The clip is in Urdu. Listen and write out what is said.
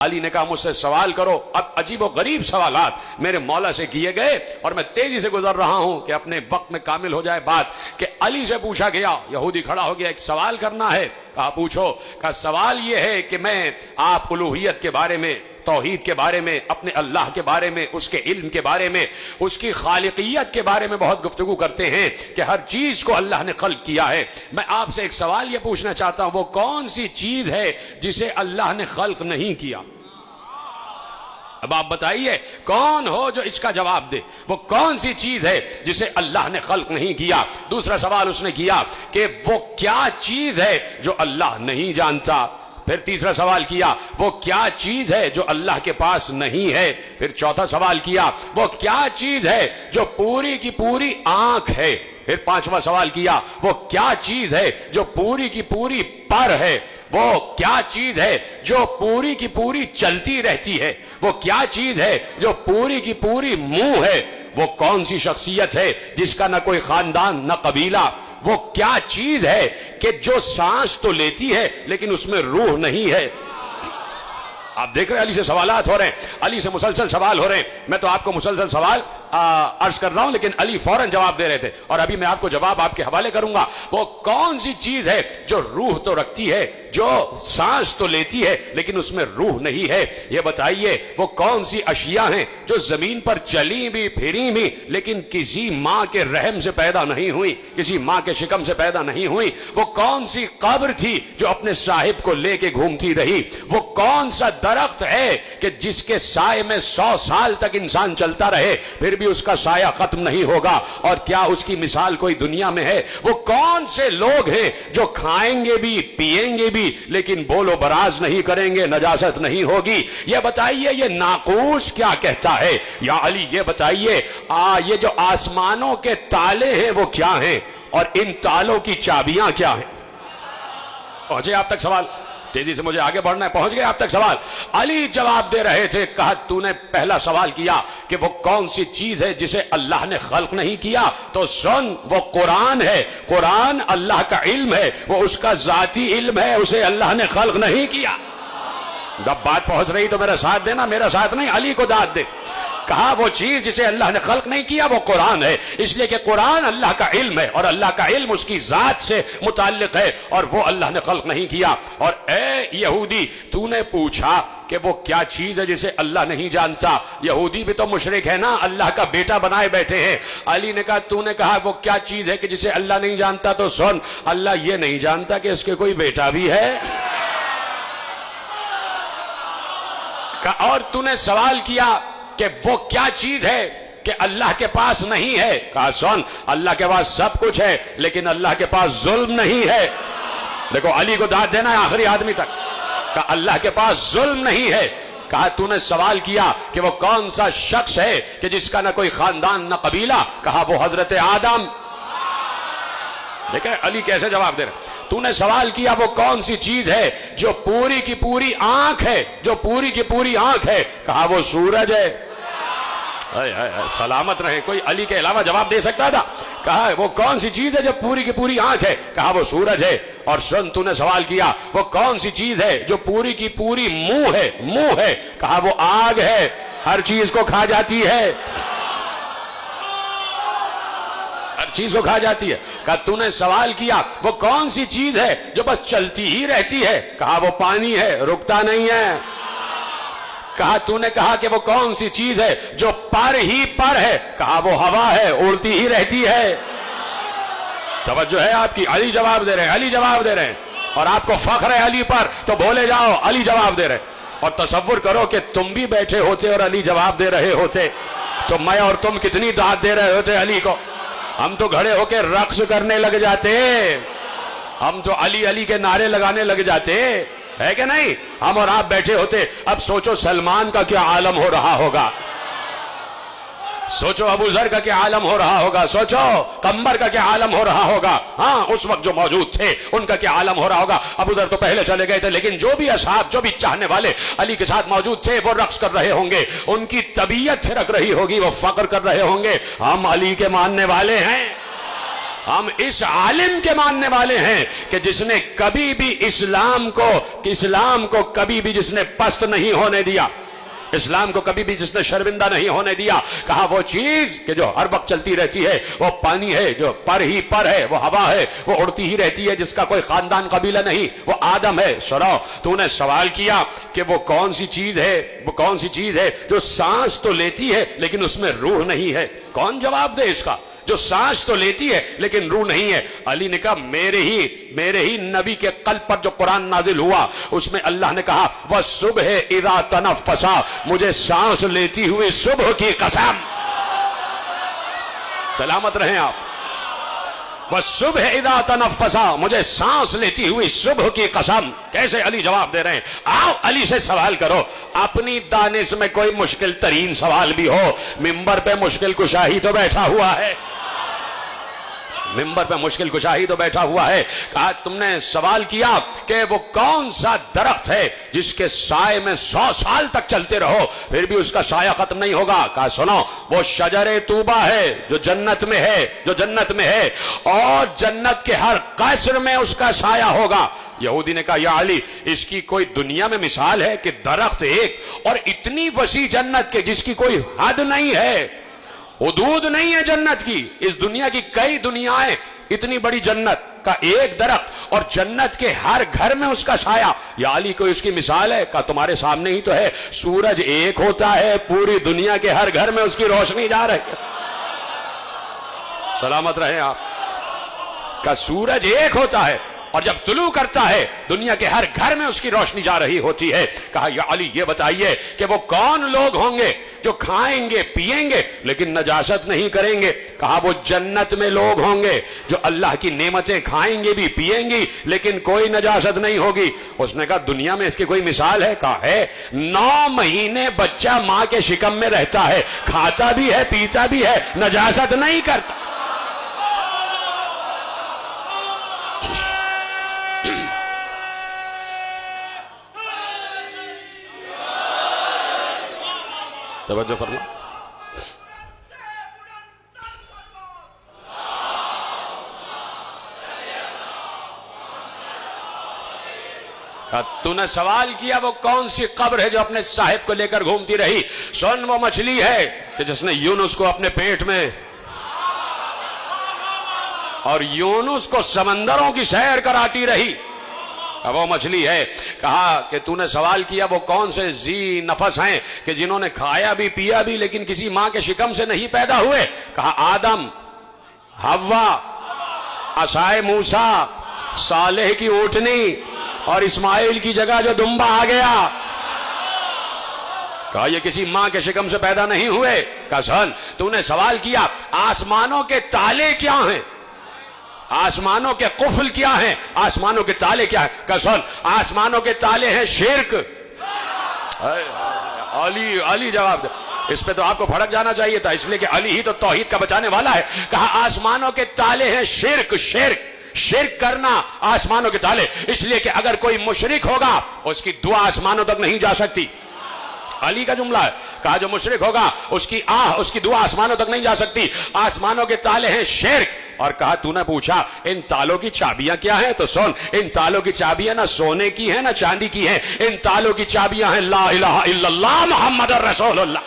علی نے کہا مجھ سے سوال کرو۔ اب عجیب و غریب سوالات میرے مولا سے کیے گئے اور میں تیزی سے گزر رہا ہوں کہ اپنے وقت میں کامل ہو جائے بات، کہ علی سے پوچھا گیا، یہودی کھڑا ہو گیا، ایک سوال کرنا ہے۔ کہا پوچھو۔ کہا سوال یہ ہے کہ میں آپ الوہیت کے بارے میں، توحید کے بارے میں، اپنے اللہ کے بارے میں، اس کے علم کے بارے میں، اس کی خالقیت کے بارے میں بہت گفتگو کرتے ہیں کہ ہر چیز کو اللہ نے خلق کیا ہے۔ میں آپ سے ایک سوال یہ پوچھنا چاہتا ہوں، وہ کون سی چیز ہے جسے اللہ نے خلق نہیں کیا؟ اب آپ بتائیے کون ہو جو اس کا جواب دے، وہ کون سی چیز ہے جسے اللہ نے خلق نہیں کیا؟ دوسرا سوال اس نے کیا کہ وہ کیا چیز ہے جو اللہ نہیں جانتا؟ پھر تیسرا سوال کیا وہ کیا چیز ہے جو اللہ کے پاس نہیں ہے؟ پھر چوتھا سوال کیا وہ کیا چیز ہے جو پوری کی پوری آنکھ ہے؟ پھر پانچواں سوال کیا وہ کیا چیز ہے جو پوری کی پوری پر ہے؟ وہ کیا چیز ہے جو پوری کی پوری چلتی رہتی ہے؟ وہ کیا چیز ہے جو پوری کی پوری منہ ہے؟ وہ کون سی شخصیت ہے جس کا نہ کوئی خاندان نہ قبیلہ؟ وہ کیا چیز ہے کہ جو سانس تو لیتی ہے لیکن اس میں روح نہیں ہے؟ آپ دیکھ رہے ہیں علی سے سوالات ہو رہے ہیں، علی سے مسلسل سوال ہو رہے ہیں۔ میں تو آپ کو مسلسل سوال عرض کر رہا ہوں لیکن علی فوراً جواب دے رہے تھے، اور ابھی میں آپ کو جواب آپ کے حوالے کروں گا۔ وہ کون سی چیز ہے جو روح تو رکھتی ہے، جو سانس تو لیتی ہے لیکن اس میں روح نہیں ہے؟ یہ بتائیے وہ کون سی اشیاء ہیں جو زمین پر چلی بھی پھری بھی لیکن کسی ماں کے رحم سے پیدا نہیں ہوئی، کسی ماں کے شکم سے پیدا نہیں ہوئی؟ وہ کون سی قبر تھی جو اپنے صاحب کو لے کے گھومتی رہی؟ وہ کون سا درخت ہے کہ جس کے سائے میں 100 سال تک انسان چلتا رہے پھر بھی اس کا سایہ ختم نہیں ہوگا؟ اور کیا اس کی مثال کوئی دنیا میں ہے؟ وہ کون سے لوگ ہیں جو کھائیں گے بھی پیئیں گے بھی لیکن بول و براز نہیں کریں گے، نجاست نہیں ہوگی؟ یہ بتائیے یہ ناقوس کیا کہتا ہے؟ یا علی یہ بتائیے یہ جو آسمانوں کے تالے ہیں وہ کیا ہیں اور ان تالوں کی چابیاں کیا ہیں؟ پہنچے آپ تک سوال؟ تیزی سے مجھے آگے بڑھنا ہے، پہنچ گئے آپ تک سوال؟ علی جواب دے رہے تھے، کہا تو نے پہلا سوال کیا کہ وہ کون سی چیز ہے جسے اللہ نے خلق نہیں کیا، تو سن وہ قرآن ہے۔ قرآن اللہ کا علم ہے، وہ اس کا ذاتی علم ہے، اسے اللہ نے خلق نہیں کیا۔ جب بات پہنچ رہی تو میرا ساتھ دینا، میرا ساتھ نہیں، علی کو داد دے۔ کہا وہ چیز جسے اللہ نے خلق نہیں کیا وہ قرآن ہے، اس لیے کہ قرآن اللہ کا علم ہے اور اللہ کا علم اس کی ذات سے متعلق ہے اور وہ اللہ نے خلق نہیں کیا۔ اور اے یہودی تو نے پوچھا کہ وہ کیا چیز ہے جسے اللہ نہیں جانتا؟ یہودی بھی تو مشرک ہے نا، اللہ کا بیٹا بنائے بیٹھے ہیں۔ علی نے کہا تو نے کہا وہ کیا چیز ہے کہ جسے اللہ نہیں جانتا، تو سن اللہ یہ نہیں جانتا کہ اس کے کوئی بیٹا بھی ہے۔ اور تو نے سوال کیا کہ وہ کیا چیز ہے کہ اللہ کے پاس نہیں ہے؟ کہا سن اللہ کے پاس سب کچھ ہے لیکن اللہ کے پاس ظلم نہیں ہے۔ دیکھو علی کو داد دینا ہے آخری آدمی تک۔ کہا اللہ کے پاس ظلم نہیں ہے۔ کہا تو نے سوال کیا کہ وہ کون سا شخص ہے کہ جس کا نہ کوئی خاندان نہ قبیلہ؟ کہا وہ حضرت آدم۔ دیکھیں علی کیسے جواب دے رہے۔ تو نے سوال کیا وہ کون سی چیز ہے جو پوری کی پوری آنکھ ہے، جو پوری کی پوری آنکھ ہے؟ کہا وہ سورج ہے۔ سلامت رہے، کوئی علی کے علاوہ جواب دے سکتا تھا؟ کہا وہ کون سی چیز ہے جو پوری کی پوری آنکھ ہے؟ کہا وہ سورج ہے۔ اور سن تو نے سوال کیا وہ کون سی چیز ہے جو پوری کی پوری منہ ہے، منہ ہے؟ کہا وہ آگ ہے، ہر چیز کو کھا جاتی ہے، ہر چیز کو کھا جاتی ہے۔ کہا تو نے سوال کیا وہ کون سی چیز ہے جو بس چلتی ہی رہتی ہے؟ کہا وہ پانی ہے، رکتا نہیں ہے۔ کہا تو نے کہا کہ وہ کون سی چیز ہے جو پر ہی پر ہے؟ کہا وہ ہوا ہے، اڑتی ہی رہتی ہے۔ توجہ ہے آپ کی؟ علی جواب دے رہے ہیں، علی جواب دے رہے ہیں، اور آپ کو فخر ہے علی پر تو بولے جاؤ علی جواب دے رہے۔ اور تصور کرو کہ تم بھی بیٹھے ہوتے اور علی جواب دے رہے ہوتے تو میں اور تم کتنی داد دے رہے ہوتے علی کو۔ ہم تو کھڑے ہو کے رقص کرنے لگ جاتے، ہم تو علی علی کے نعرے لگانے لگ جاتے، ہے کہ نہیں؟ ہم اور آپ بیٹھے ہوتے۔ اب سوچو سلمان کا کیا عالم ہو رہا ہوگا، سوچو ابو ذر کا کیا عالم ہو رہا ہوگا، سوچو قمر کا کیا عالم ہو رہا ہوگا، ہاں اس وقت جو موجود تھے ان کا کیا عالم ہو رہا ہوگا۔ ابو ذر تو پہلے چلے گئے تھے لیکن جو بھی اصحاب، جو بھی چاہنے والے علی کے ساتھ موجود تھے وہ رقص کر رہے ہوں گے، ان کی طبیعت تھرک رہی ہوگی، وہ فخر کر رہے ہوں گے ہم علی کے ماننے والے ہیں۔ ہم اس عالم کے ماننے والے ہیں کہ جس نے کبھی بھی اسلام کو کبھی بھی جس نے پست نہیں ہونے دیا، اسلام کو کبھی بھی جس نے شرمندہ نہیں ہونے دیا. کہا وہ چیز کہ جو ہر وقت چلتی رہتی ہے وہ پانی ہے، جو پر ہی پر ہے، وہ ہوا ہے، وہ اڑتی ہی رہتی ہے، جس کا کوئی خاندان قبیلہ نہیں، وہ آدم ہے. سنو، تو نے سوال کیا کہ وہ کون سی چیز ہے جو سانس تو لیتی ہے لیکن اس میں روح نہیں ہے. کون جواب دے اس کا؟ جو سانس تو لیتی ہے لیکن روح نہیں ہے. علی نے کہا میرے ہی نبی کے قلب پر جو قرآن نازل ہوا اس میں اللہ نے کہا وَالصُّبْحِ اِذَا تَنَفَّسَ، مجھے سانس لیتی ہوئی صبح کی قسم. سلامت رہیں آپ. وَالصُّبْحِ اِذَا تَنَفَّسَ، مجھے سانس لیتی ہوئی صبح کی قسم. کیسے علی جواب دے رہے ہیں؟ آؤ علی سے سوال کرو. اپنی دانش میں کوئی مشکل ترین سوال بھی ہو، منبر پہ مشکل کشا ہی تو بیٹھا ہوا ہے. ممبر پہ مشکل کشا ہی تو بیٹھا ہوا ہے. کہا تم نے سوال کیا کہ وہ کون سا درخت ہے جس کے سائے میں 100 سال تک چلتے رہو پھر بھی اس کا سایہ ختم نہیں ہوگا. کہا سنو، وہ شجر طوبہ ہے جو جنت میں ہے اور جنت کے ہر قصر میں اس کا سایہ ہوگا. یہودی نے کہا یا علی، اس کی کوئی دنیا میں مثال ہے کہ درخت ایک اور اتنی وسیع جنت کے جس کی کوئی حد نہیں ہے، حدود نہیں ہے جنت کی. اس دنیا کی کئی دنیایں، اتنی بڑی جنت کا ایک درخت اور جنت کے ہر گھر میں اس کا سایہ. یا علی کوئی اس کی مثال ہے؟ کہا تمہارے سامنے ہی تو ہے. سورج ایک ہوتا ہے، پوری دنیا کے ہر گھر میں اس کی روشنی جا رہی ہے. سلامت رہیں آپ. کہا سورج ایک ہوتا ہے اور جب طلوع کرتا ہے دنیا کے ہر گھر میں اس کی روشنی جا رہی ہوتی ہے. کہا یا علی یہ بتائیے کہ وہ کون لوگ ہوں گے جو کھائیں گے پیئیں گے لیکن نجاست نہیں کریں گے. کہا وہ جنت میں لوگ ہوں گے جو اللہ کی نعمتیں کھائیں گے بھی پیئیں گی لیکن کوئی نجاست نہیں ہوگی. اس نے کہا دنیا میں اس کی کوئی مثال ہے؟ کہا ہے. 9 مہینے بچہ ماں کے شکم میں رہتا ہے، کھاتا بھی ہے پیتا بھی ہے، نجاست نہیں کرتا. توجہ فرما. تو نے سوال کیا وہ کون سی قبر ہے جو اپنے صاحب کو لے کر گھومتی رہی. سن، وہ مچھلی ہے کہ جس نے یونس کو اپنے پیٹ میں اور یونس کو سمندروں کی سیر کراتی رہی. وہ مچھلی ہے. کہا کہ تو نے سوال کیا وہ کون سے ذی نفس ہیں کہ جنہوں نے کھایا بھی پیا بھی لیکن کسی ماں کے شکم سے نہیں پیدا ہوئے. کہا آدم، حوا، عصائے موسیٰ، صالح کی اونٹنی اور اسماعیل کی جگہ جو دمبا آ گیا. کہا یہ کسی ماں کے شکم سے پیدا نہیں ہوئے. کہا سن، تو نے سوال کیا آسمانوں کے تالے کیا ہیں، آسمانوں کے قفل کیا ہیں، آسمانوں کے تالے کیا ہیں. کہ سن، آسمانوں کے تالے ہیں شرک. علی جواب دے. اس پہ تو آپ کو بھڑک جانا چاہیے تھا، اس لیے کہ علی ہی تو توحید کا بچانے والا ہے. کہا آسمانوں کے تالے ہیں شرک کرنا آسمانوں کے تالے. اس لیے کہ اگر کوئی مشرک ہوگا اس کی دعا آسمانوں تک نہیں جا سکتی. علی کا جملہ ہے. کہا جو مشرک ہوگا اس کی دعا آسمانوں تک نہیں جا سکتی. آسمانوں کے تالے ہیں شرک. اور کہا تو نے پوچھا ان تالوں کی چابیاں کیا ہیں؟ تو سن، ان تالوں کی چابیاں نہ سونے کی ہیں نہ چاندی کی ہیں. ان تالوں کی چابیاں ہیں لا الہ الا اللہ محمد الرسول اللہ.